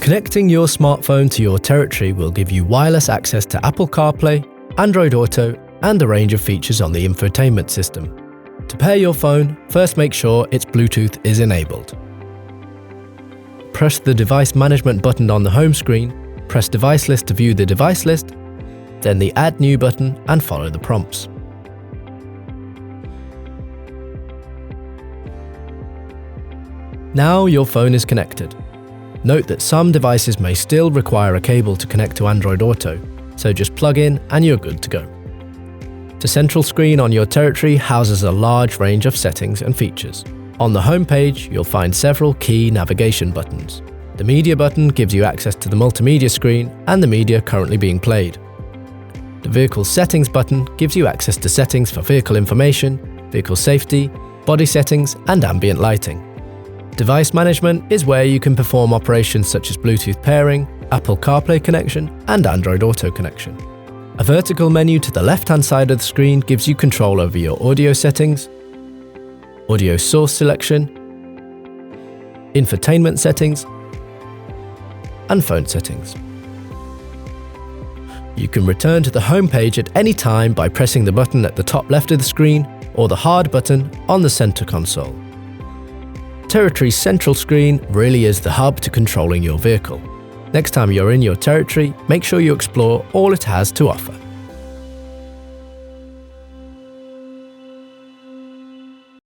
Connecting your smartphone to your territory will give you wireless access to Apple CarPlay, Android Auto, and a range of features on the infotainment system. To pair your phone, first make sure its Bluetooth is enabled. Press the device management button on the home screen, press device list to view the device list, then the add new button and follow the prompts. Now your phone is connected. Note that some devices may still require a cable to connect to Android Auto, so just plug in and you're good to go. The central screen on your territory houses a large range of settings and features. On the home page, you'll find several key navigation buttons. The media button gives you access to the multimedia screen and the media currently being played. The vehicle settings button gives you access to settings for vehicle information, vehicle safety, body settings, and ambient lighting. Device management is where you can perform operations such as Bluetooth pairing, Apple CarPlay connection, and Android Auto connection. A vertical menu to the left-hand side of the screen gives you control over your audio settings, audio source selection, infotainment settings, and phone settings. You can return to the home page at any time by pressing the button at the top left of the screen or the hard button on the center console. Territory's central screen really is the hub to controlling your vehicle. Next time you're in your territory, make sure you explore all it has to offer.